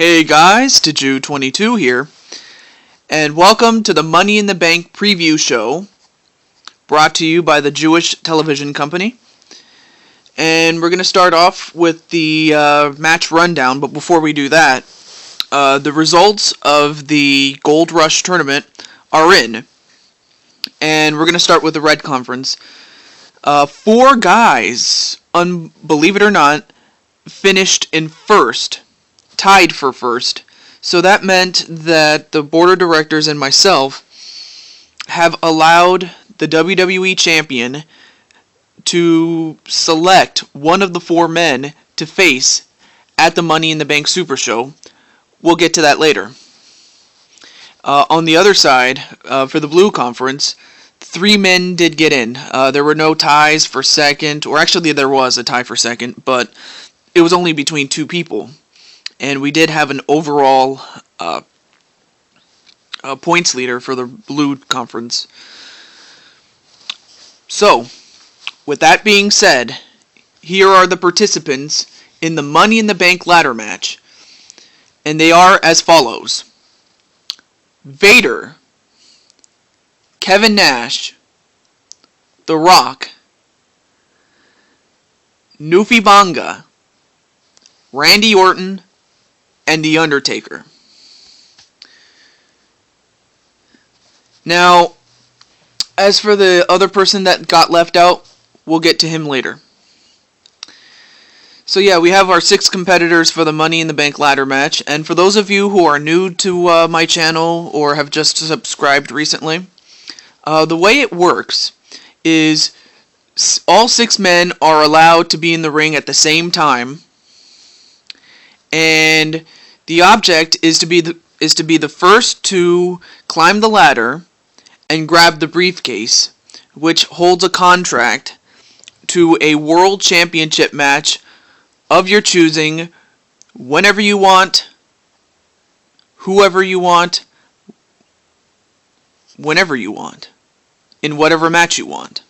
Hey guys, Tiju22 here, and welcome to the Money in the Bank preview show, brought to you by the Jewish Television Company. And we're going to start off with the match rundown, but before we do that, the results of the Gold Rush tournament are in, and we're going to start with the Red Conference. 4 guys, believe it or not, finished in first. Tied for first. So that meant that the board of directors and myself have allowed the WWE champion to select one of the 4 men to face at the Money in the Bank Super Show. We'll get to that later. On the other side, for the Blue Conference, 3 men did get in. There were no ties for second, or actually there was a tie for second, but it was only between 2 people. And we did have an overall points leader for the Blue Conference. So, with that being said, here are the participants in the Money in the Bank ladder match. And they are as follows: Vader, Kevin Nash, The Rock, Nufi Banga, Randy Orton, and The Undertaker. Now, as for the other person that got left out, we'll get to him later. So yeah, we have our 6 competitors for the Money in the Bank ladder match, and for those of you who are new to my channel or have just subscribed recently, the way it works is all 6 men are allowed to be in the ring at the same time, and the object is to be the first to climb the ladder and grab the briefcase, which holds a contract to a World Championship match of your choosing, whenever you want, whoever you want, whenever you want, in whatever match you want.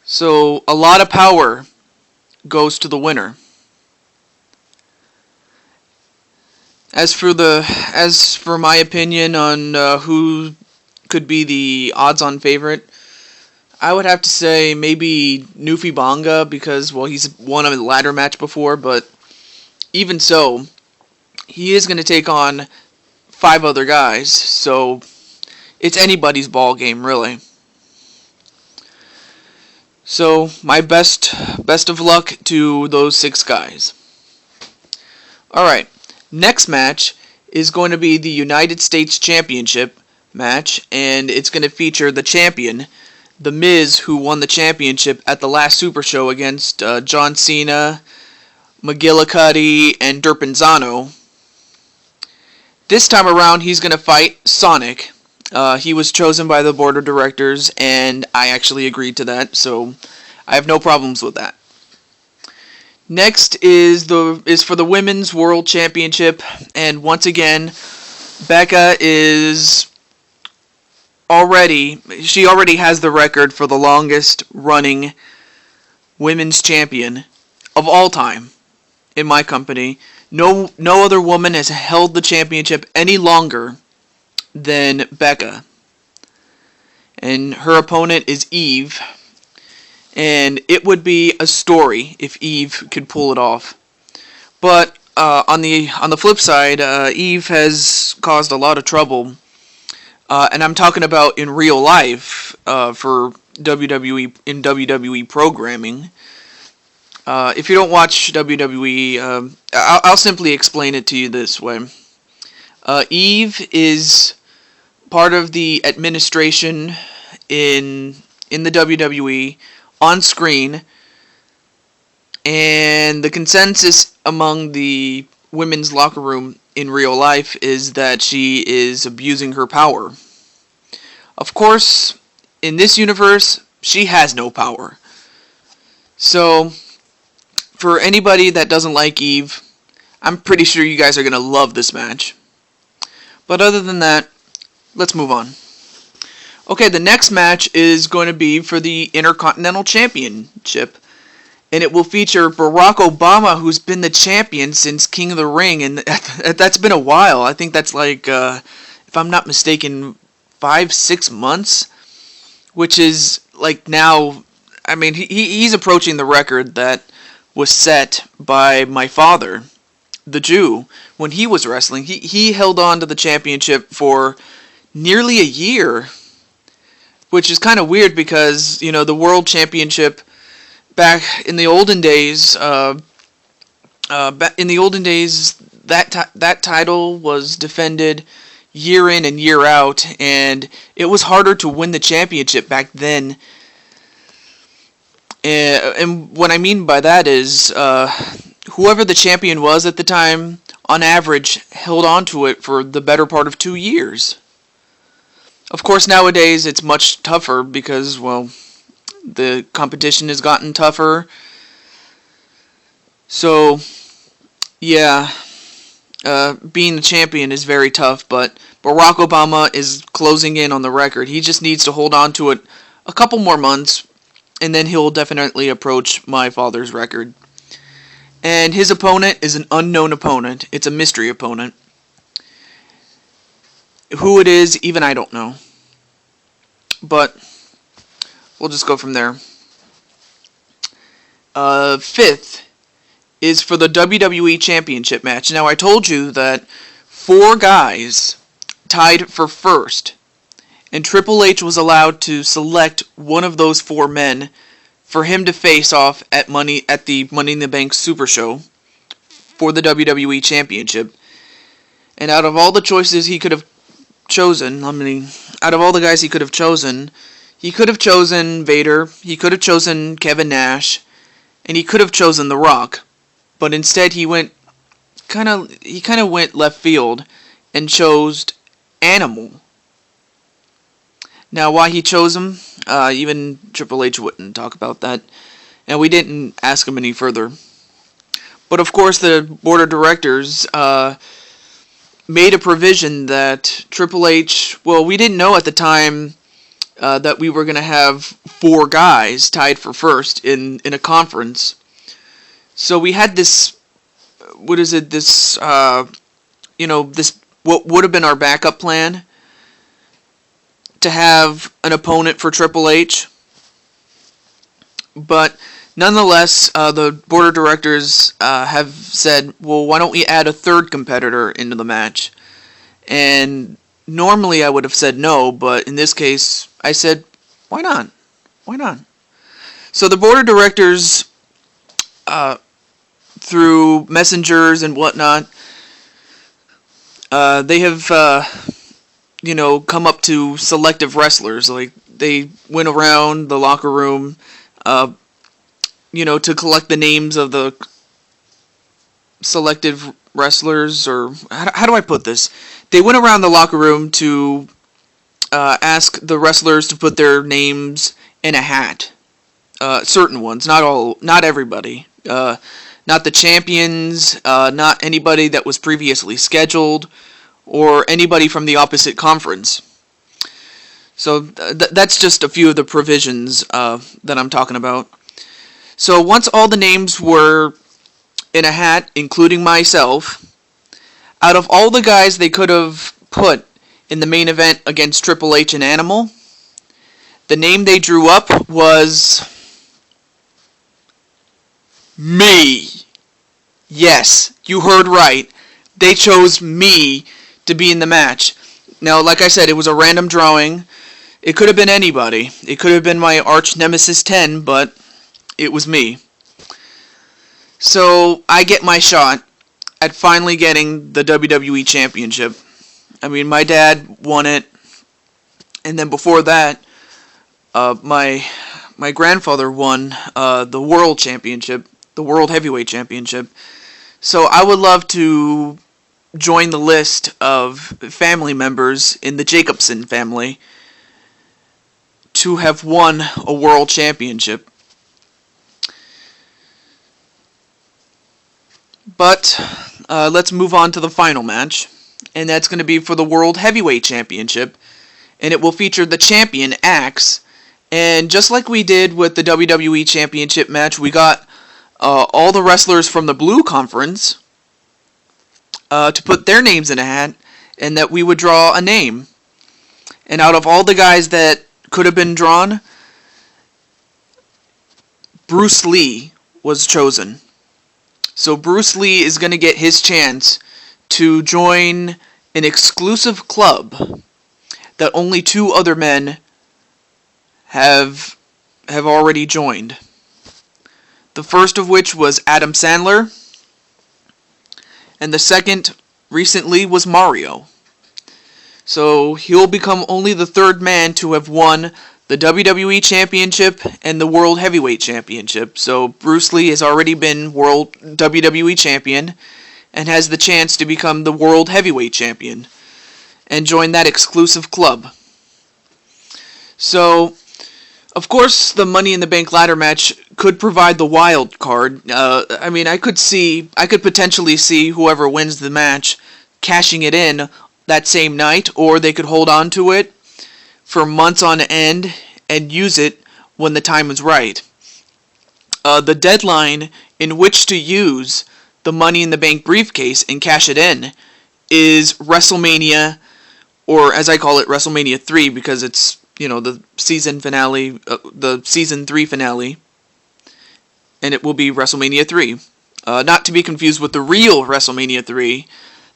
So a lot of power goes to the winner. As for my opinion on who could be the odds-on favorite, I would have to say maybe Nufi Banga, because, well, he's won a ladder match before, but even so, he is going to take on 5 other guys, so it's anybody's ball game, really. So my best of luck to those 6 guys. Alright. Next match is going to be the United States Championship match, and it's going to feature the champion, The Miz, who won the championship at the last Super Show against John Cena, McGillicuddy, and Derpenzano. This time around, he's going to fight Sonic. He was chosen by the board of directors, and I actually agreed to that, so I have no problems with that. Next is for the Women's World Championship, and once again, Becca already has the record for the longest running women's champion of all time in my company. No other woman has held the championship any longer than Becca. And her opponent is Eve. And it would be a story if Eve could pull it off. But on the flip side, Eve has caused a lot of trouble, and I'm talking about in real life for WWE programming. If you don't watch WWE, I'll simply explain it to you this way. Eve is part of the administration in the WWE. On screen, and the consensus among the women's locker room in real life is that she is abusing her power. Of course, in this universe, she has no power. So, for anybody that doesn't like Eve, I'm pretty sure you guys are going to love this match. But other than that, let's move on. Okay, the next match is going to be for the Intercontinental Championship, and it will feature Barack Obama, who's been the champion since King of the Ring, and that's been a while. I think that's like, if I'm not mistaken, 5-6 months, which is like now. I mean, he's approaching the record that was set by my father, the Jew, when he was wrestling. He held on to the championship for nearly a year, which is kind of weird because, the World Championship back in the olden days, that title was defended year in and year out, and it was harder to win the championship back then. And what I mean by that is, whoever the champion was at the time, on average, held on to it for the better part of 2 years. Of course, nowadays it's much tougher because, well, the competition has gotten tougher. So, yeah, being the champion is very tough, but Barack Obama is closing in on the record. He just needs to hold on to it a couple more months, and then he'll definitely approach my father's record. And his opponent is an unknown opponent. It's a mystery opponent. Who it is, even I don't know. But we'll just go from there. Fifth is for the WWE Championship match. Now, I told you that 4 guys tied for first, and Triple H was allowed to select one of those 4 men for him to face off at the Money in the Bank Super Show for the WWE Championship. And out of all the choices he could have chosen, out of all the guys he could have chosen Vader, he could have chosen Kevin Nash, and he could have chosen The Rock. But instead he went left field and chose Animal. Now, why he chose him, even Triple H wouldn't talk about that, and we didn't ask him any further. But of course, the board of directors made a provision that Triple H, well, we didn't know at the time that we were going to have 4 guys tied for first in a conference. So we had this, what would have been our backup plan, to have an opponent for Triple H. But nonetheless, the board of directors have said, well, why don't we add a 3rd competitor into the match? And normally I would have said no, but in this case, I said, why not? Why not? So the board of directors, through messengers and whatnot, they have come up to selective wrestlers. Like, they went around the locker room, to collect the names of the selective wrestlers, or how do I put this? They went around the locker room to ask the wrestlers to put their names in a hat. Certain ones, not everybody. Not the champions, not anybody that was previously scheduled, or anybody from the opposite conference. So that's just a few of the provisions that I'm talking about. So once all the names were in a hat, including myself, out of all the guys they could have put in the main event against Triple H and Animal, the name they drew up was me. Yes, you heard right. They chose me to be in the match. Now, like I said, it was a random drawing. It could have been anybody. It could have been my arch nemesis 10, but it was me. So I get my shot at finally getting the WWE Championship. I mean, my dad won it, and then before that, my grandfather won the World Championship, the World Heavyweight Championship. So I would love to join the list of family members in the Jacobson family to have won a World Championship. But let's move on to the final match, and that's going to be for the World Heavyweight Championship, and it will feature the champion, Axe. And just like we did with the WWE Championship match, we got all the wrestlers from the Blue Conference to put their names in a hat, and that we would draw a name. And out of all the guys that could have been drawn, Bruce Lee was chosen. So Bruce Lee is going to get his chance to join an exclusive club that only 2 other men have already joined. The first of which was Adam Sandler, and the second recently was Mario. So he'll become only the 3rd man to have won the WWE Championship and the World Heavyweight Championship. So Bruce Lee has already been World WWE Champion and has the chance to become the World Heavyweight Champion and join that exclusive club. So, of course, the Money in the Bank ladder match could provide the wild card. I could potentially see whoever wins the match cashing it in that same night, or they could hold on to it for months on end and use it when the time is right. The deadline in which to use the Money in the Bank briefcase and cash it in is WrestleMania, or as I call it, WrestleMania 3, because it's, the season finale, the season 3 finale, and it will be WrestleMania 3. Not to be confused with the real WrestleMania 3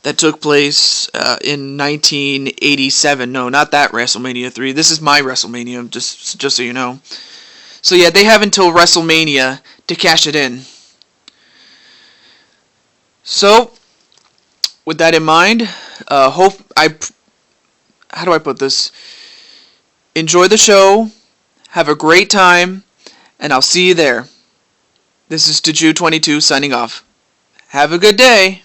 that took place in 1987. No, not that WrestleMania 3. This is my WrestleMania, just so you know. So yeah, they have until WrestleMania to cash it in. So, with that in mind, how do I put this? Enjoy the show, have a great time, and I'll see you there. This is Jew22 signing off. Have a good day.